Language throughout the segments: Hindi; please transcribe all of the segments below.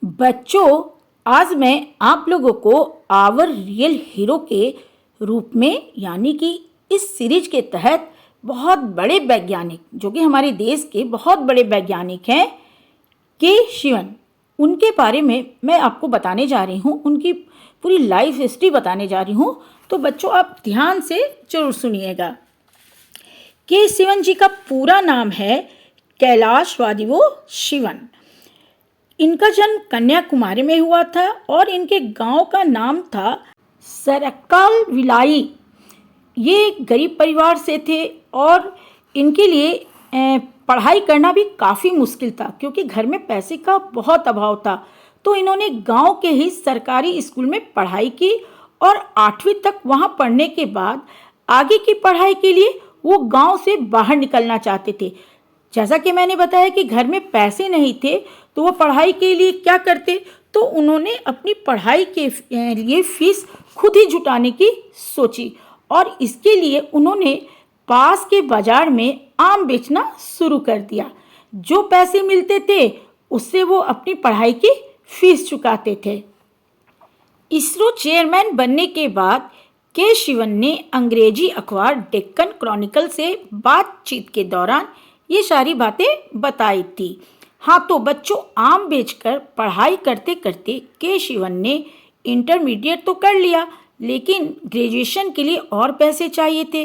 बच्चों, आज मैं आप लोगों को आवर रियल हीरो के रूप में यानी कि इस सीरीज के तहत बहुत बड़े वैज्ञानिक जो कि हमारे देश के बहुत बड़े वैज्ञानिक हैं के शिवन, उनके बारे में मैं आपको बताने जा रही हूँ। उनकी पूरी लाइफ हिस्ट्री बताने जा रही हूँ। तो बच्चों, आप ध्यान से जरूर सुनिएगा। के शिवन जी का पूरा नाम है कैलाशवादिवो शिवन। इनका जन्म कन्याकुमारी में हुआ था और इनके गांव का नाम था सरक्काल विलाई। ये एक गरीब परिवार से थे और इनके लिए पढ़ाई करना भी काफ़ी मुश्किल था क्योंकि घर में पैसे का बहुत अभाव था। तो इन्होंने गांव के ही सरकारी स्कूल में पढ़ाई की और 8वीं तक वहाँ पढ़ने के बाद आगे की पढ़ाई के लिए वो गांव से बाहर निकलना चाहते थे। जैसा कि मैंने बताया कि घर में पैसे नहीं थे तो वो पढ़ाई के लिए क्या करते, तो उन्होंने अपनी पढ़ाई के लिए फीस खुद ही जुटाने की सोची और इसके लिए उन्होंने पास के बाजार में आम बेचना शुरू कर दिया। जो पैसे मिलते थे उससे वो अपनी पढ़ाई की फीस चुकाते थे। इसरो चेयरमैन बनने के बाद के शिवन ने अंग्रेजी अखबार डेक्कन क्रॉनिकल से बातचीत के दौरान ये सारी बातें बताई थी। हाँ, तो बच्चों, आम बेचकर पढ़ाई करते करते के शिवन ने इंटरमीडिएट तो कर लिया, लेकिन ग्रेजुएशन के लिए और पैसे चाहिए थे।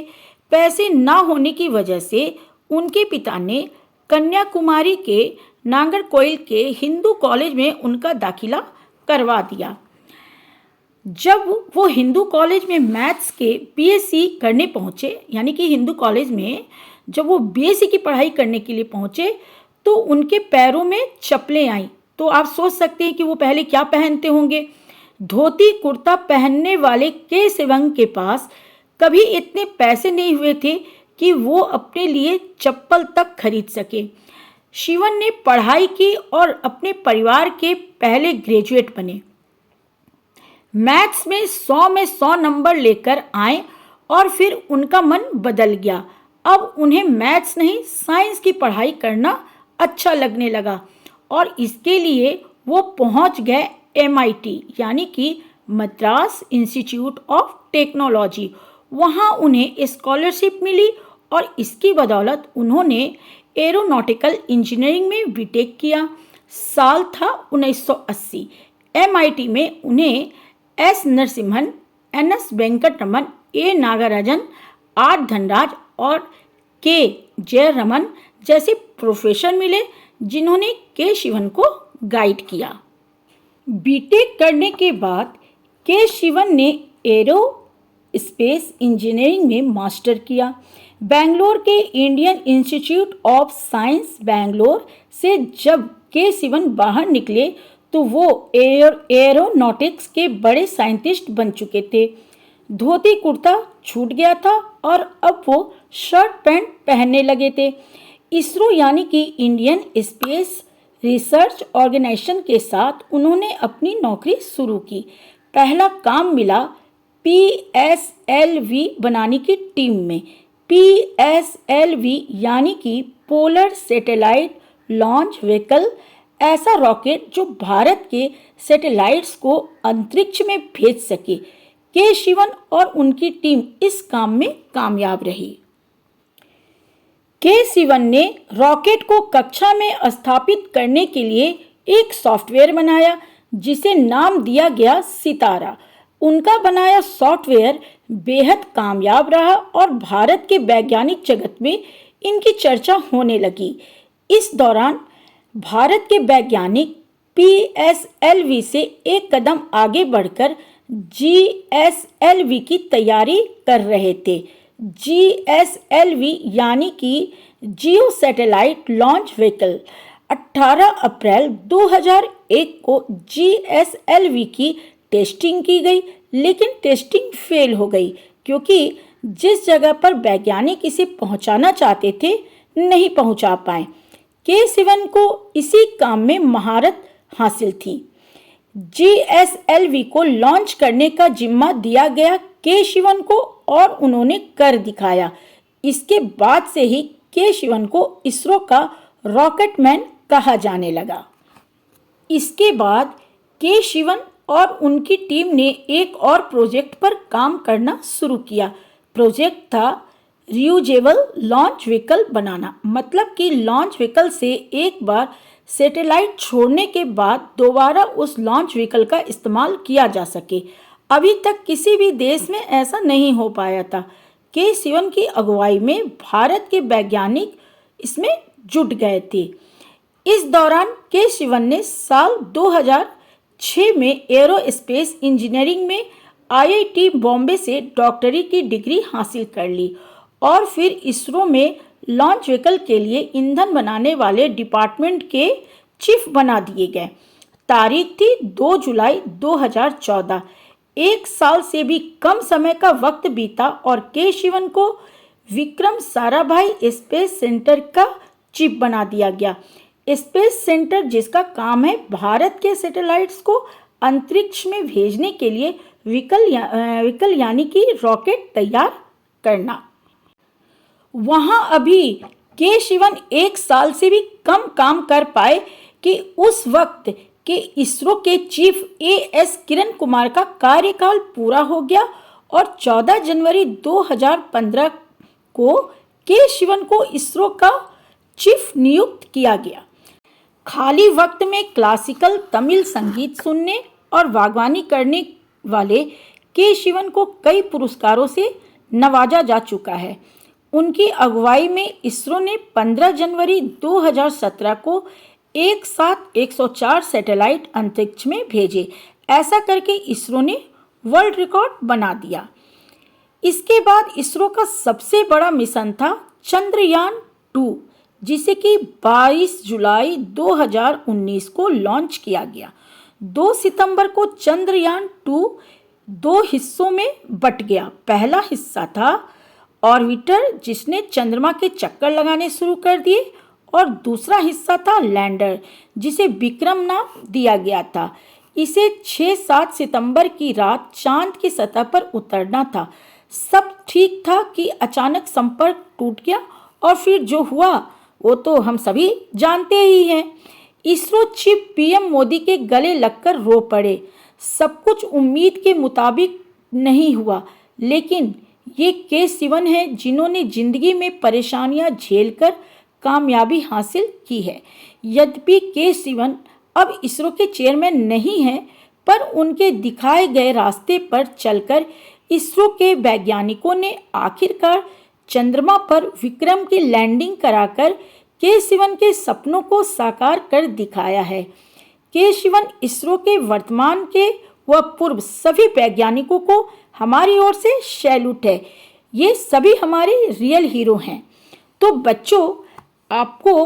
पैसे ना होने की वजह से उनके पिता ने कन्याकुमारी के नागरकोइल के हिंदू कॉलेज में उनका दाखिला करवा दिया। जब वो हिंदू कॉलेज में मैथ्स के बीएससी करने पहुँचे, यानी कि हिंदू कॉलेज में जब वो बीएससी की पढ़ाई करने के लिए पहुँचे तो उनके पैरों में चप्पलें आईं। तो आप सोच सकते हैं कि वो पहले क्या पहनते होंगे। धोती कुर्ता पहनने वाले के शिवन के पास कभी इतने पैसे नहीं हुए थे कि वो अपने लिए चप्पल तक खरीद सके। शिवन ने पढ़ाई की और अपने परिवार के पहले ग्रेजुएट बने। मैथ्स में 100 में 100 नंबर लेकर आए और फिर उनका मन बदल गया। अब उन्हें मैथ्स नहीं, साइंस की पढ़ाई करना अच्छा लगने लगा और इसके लिए वो पहुंच गए MIT यानी कि मद्रास इंस्टीट्यूट ऑफ टेक्नोलॉजी। वहाँ उन्हें स्कॉलरशिप मिली और इसकी बदौलत उन्होंने एरोनॉटिकल इंजीनियरिंग में बीटेक किया। साल था 1980। MIT में उन्हें S Narasimhan, NS Venkataraman, A Nagarajan, R Dhanraj और K जयरमन जैसे प्रोफेसर मिले जिन्होंने के शिवन को गाइड किया। बीटेक करने के बाद के शिवन ने एरो स्पेस इंजीनियरिंग में मास्टर किया। बेंगलोर के Indian institute of science Bangalore से जब के शिवन बाहर निकले तो वो एरोनॉटिक्स के बड़े साइंटिस्ट बन चुके थे। धोती कुर्ता छूट गया था और अब वो शर्ट पैंट पहनने लगे थे। इसरो यानी कि इंडियन स्पेस रिसर्च ऑर्गेनाइजेशन के साथ उन्होंने अपनी नौकरी शुरू की। पहला काम मिला PSLV बनाने की टीम में। PSLV यानी कि पोलर सैटेलाइट लॉन्च व्हीकल, ऐसा रॉकेट जो भारत के सैटेलाइट्स को अंतरिक्ष में भेज सके। के शिवन और उनकी टीम इस काम में कामयाब रही। के शिवन ने रॉकेट को कक्षा में स्थापित करने के लिए एक सॉफ्टवेयर बनाया जिसे नाम दिया गया सितारा। उनका बनाया सॉफ्टवेयर बेहद कामयाब रहा और भारत के वैज्ञानिक जगत में इनकी चर्चा होने लगी। इस दौरान भारत के वैज्ञानिक PSLV से एक कदम आगे बढ़कर GSLV की तैयारी कर रहे थे। GSLV यानी कि जियो सैटेलाइट लॉन्च व्हीकल। 18 अप्रैल 2001 को GSLV की टेस्टिंग की गई, लेकिन टेस्टिंग फेल हो गई क्योंकि जिस जगह पर वैज्ञानिक इसे पहुंचाना चाहते थे नहीं पहुंचा पाए। के शिवन को इसी काम में महारत हासिल थी। GSLV को लॉन्च करने का जिम्मा दिया गया के शिवन को और उन्होंने कर दिखाया। इसके बाद से ही के शिवन को इसरो का रॉकेटमैन कहा जाने लगा। इसके बाद के शिवन और उनकी टीम ने एक और प्रोजेक्ट पर काम करना शुरू किया। प्रोजेक्ट था रियूजेबल लॉन्च व्हीकल बनाना, मतलब कि लॉन्च व्हीकल से एक बार सैटेलाइट छोड़ने के बाद दोबारा उस लॉन्च व्हीकल का इस्तेमाल किया जा सके। अभी तक किसी भी देश में ऐसा नहीं हो पाया था। के शिवन की अगुवाई में भारत के वैज्ञानिक इसमें जुट गए थे। इस दौरान के शिवन ने साल 2006 में एरोस्पेस इंजीनियरिंग में आईआईटी बॉम्बे से डॉक्टरी की डिग्री हासिल कर ली और फिर इसरो में लॉन्च व्हीकल के लिए ईंधन बनाने वाले डिपार्टमेंट के चीफ बना दिए गए। तारीख थी 2 जुलाई 2014। एक साल से भी कम समय का वक्त बीता और के शिवन को विक्रम साराभाई स्पेस सेंटर का चीफ बना दिया गया। स्पेस सेंटर जिसका काम है भारत के सैटेलाइट्स को अंतरिक्ष में भेजने के लिए व्हीकल यानी कि रॉकेट तैयार करना। वहाँ अभी के शिवन एक साल से भी कम काम कर पाए कि उस वक्त के इसरो के चीफ एएस किरण कुमार का कार्यकाल पूरा हो गया और 14 जनवरी 2015 को के शिवन को इसरो का चीफ नियुक्त किया गया। खाली वक्त में क्लासिकल तमिल संगीत सुनने और बागवानी करने वाले के शिवन को कई पुरस्कारों से नवाजा जा चुका है। उनकी अगुवाई में इसरो ने 15 जनवरी 2017 को एक साथ 104 सैटेलाइट अंतरिक्ष में भेजे। ऐसा करके इसरो ने वर्ल्ड रिकॉर्ड बना दिया। इसके बाद इसरो का सबसे बड़ा मिशन था चंद्रयान 2, जिसे कि 22 जुलाई 2019 को लॉन्च किया गया। 2 सितंबर को चंद्रयान 2 2 हिस्सों में बट गया। पहला हिस्सा था ऑर्बिटर, जिसने चंद्रमा के चक्कर लगाने शुरू कर दिए, और दूसरा हिस्सा था लैंडर, जिसे विक्रम नाम दिया गया था। इसे 6-7 सितंबर की रात चांद की सतह पर उतरना था। सब ठीक था कि अचानक संपर्क टूट गया और फिर जो हुआ वो तो हम सभी जानते ही हैं। इसरो चीफ पीएम मोदी के गले लगकर रो पड़े। सब कुछ उम्मीद के मुताबिक नहीं हुआ, लेकिन ये के शिवन है जिन्होंने जिंदगी में परेशानियां झेलकर कामयाबी हासिल की है। यद्यपि के शिवन अब इसरो के चेयरमैन नहीं हैं, पर उनके दिखाए गए रास्ते पर चलकर इसरो के वैज्ञानिकों ने आखिरकार चंद्रमा पर विक्रम की लैंडिंग कराकर के शिवन के सपनों को साकार कर दिखाया है। के शिवन इसरो के वर्तमान के व पूर्व सभी वैज्ञानिकों को हमारी ओर से सैल्यूट है। ये सभी हमारे रियल हीरो हैं। तो बच्चों, आपको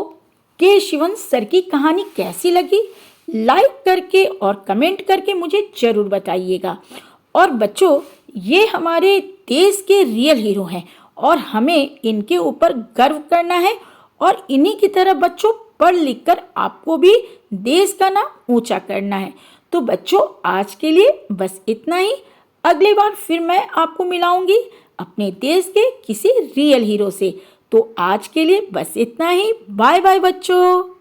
के शिवन सर की कहानी कैसी लगी? लाइक करके और कमेंट करके मुझे ज़रूर बताइएगा। और बच्चों, ये हमारे देश के रियल हीरो हैं और हमें इनके ऊपर गर्व करना है और इन्हीं की तरह बच्चों पढ़ लिख कर आपको भी देश का नाम ऊंचा करना है। तो बच्चों, आज के लिए बस इतना ही। अगली बार फिर मैं आपको मिलाऊंगी अपने देश के किसी रियल हीरो से। तो आज के लिए बस इतना ही। बाय बाय बच्चों।